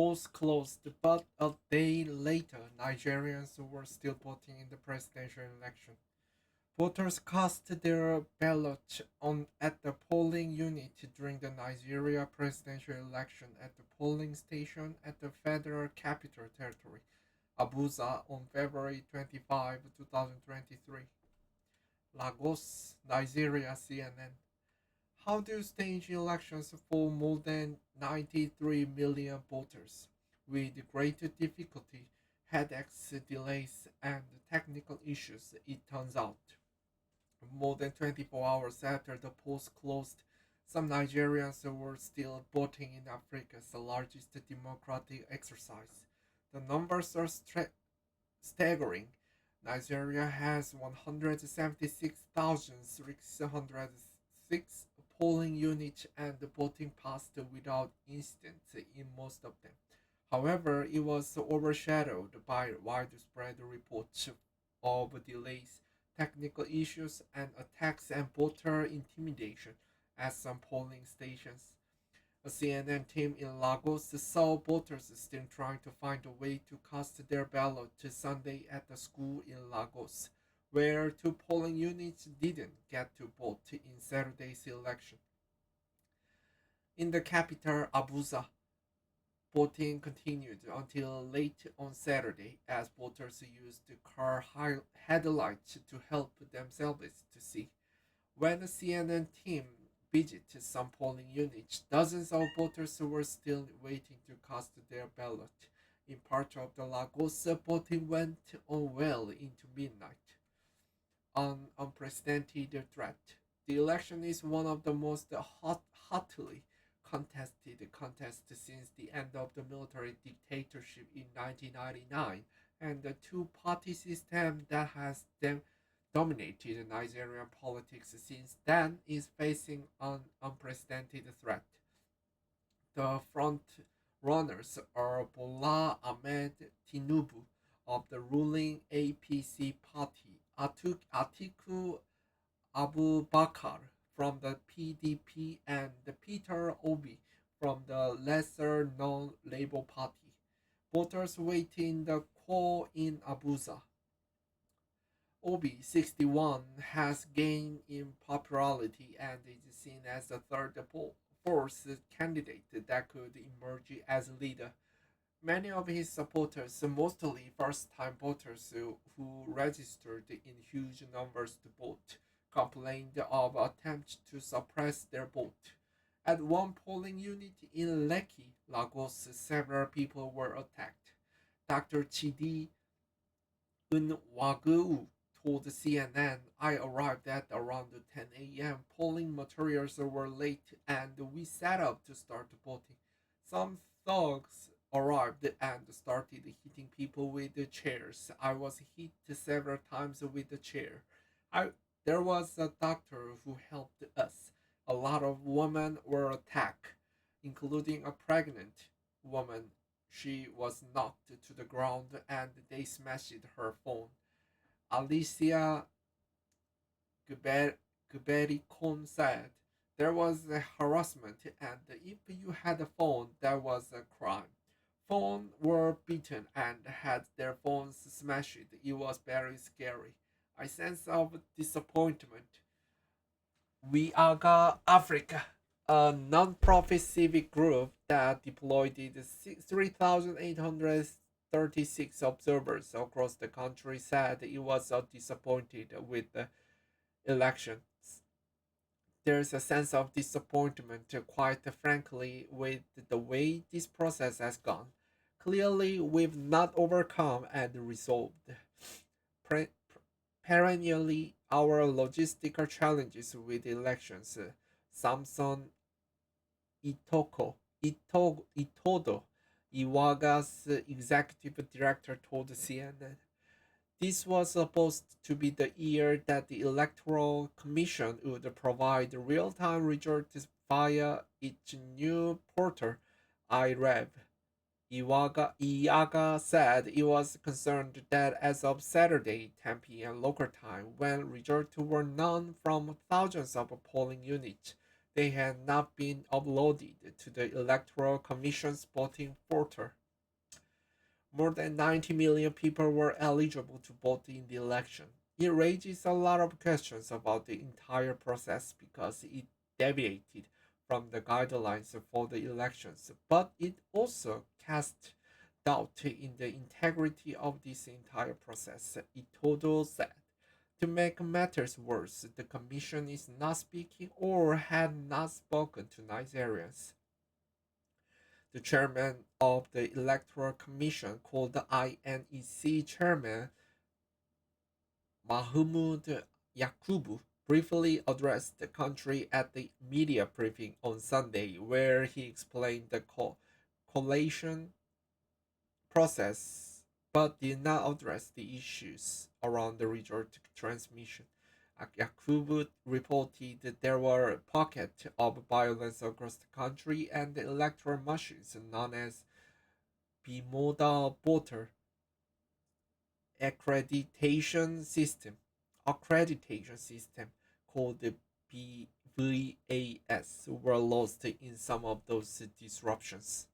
polls closed, but a day later, Nigerians were still voting in the presidential election. Voters cast their ballot at the polling unit during the Nigeria presidential election at the polling station at the Federal Capital Territory, Abuja, on February 25, 2023. Lagos, Nigeria CNN. How do stage elections for more than 93 million voters, with great difficulty, headaches, delays, and technical issues, it turns out? More than 24 hours after the polls closed, some Nigerians were still voting in Africa's largest democratic exercise. The numbers are staggering. Nigeria has 176,606 polling units and voting passed without incident in most of them. However, it was overshadowed by widespread reports of delays, technical issues, and attacks and voter intimidation at some polling stations. A CNN team in Lagos saw voters still trying to find a way to cast their ballot Sunday at the school in Lagos, where two polling units didn't get to vote in Saturday's election. In the capital, Abuja, voting continued until late on Saturday as voters used car headlights to help themselves to see. When the CNN team visited some polling units, dozens of voters were still waiting to cast their ballot. In part of the Lagos, voting went on well into midnight. An unprecedented threat. The election is one of the most hotly contested contests since the end of the military dictatorship in 1999 and the two-party system that has dominated Nigerian politics since then is facing an unprecedented threat. The front runners are Bola Ahmed Tinubu of the ruling APC party, Atiku Abubakar from the PDP, and Peter Obi from the lesser known Labour Party. Voters waiting the call in Abuja. Obi, 61, has gained in popularity and is seen as the third force candidate that could emerge as leader. Many of his supporters, mostly first-time voters who registered in huge numbers to vote, complained of attempts to suppress their vote. At one polling unit in Lekki, Lagos, several people were attacked. Dr. Chidi Unwagu told CNN, I arrived at around 10 a.m. Polling materials were late and we set up to start voting. Some thugs arrived and started hitting people with the chairs. I was hit several times with the chair. There was a doctor who helped us. A lot of women were attacked, including a pregnant woman. She was knocked to the ground and they smashed her phone. Alicia Gubericon said, there was a harassment and if you had a phone, that was a crime. Phones were beaten and had their phones smashed. It was very scary. A sense of disappointment. We Aga Africa, a non-profit civic group that deployed 3,836 observers across the country, said it was disappointed with the elections. There's a sense of disappointment, quite frankly, with the way this process has gone. Clearly, we've not overcome and resolved perennially our logistical challenges with elections. Samson Itodo, Iwaga's executive director, told CNN. This was supposed to be the year that the Electoral Commission would provide real-time results via its new portal, iRev. Iyaga said he was concerned that as of Saturday, 10 p.m. local time, when results were known from thousands of polling units, they had not been uploaded to the Electoral Commission's voting portal. More than 90 million people were eligible to vote in the election. It raises a lot of questions about the entire process because it deviated from the guidelines for the elections, but it also cast doubt in the integrity of this entire process. It told that to make matters worse, the commission is not speaking or had not spoken to Nigerians. The chairman of the Electoral Commission, called the INEC chairman Mahmoud Yakubu, briefly addressed the country at the media briefing on Sunday, where he explained the collation process but did not address the issues around the result transmission. Yakubu reported that there were pockets of violence across the country and the electoral machines known as bimodal voter accreditation system called the BVAS were lost in some of those disruptions.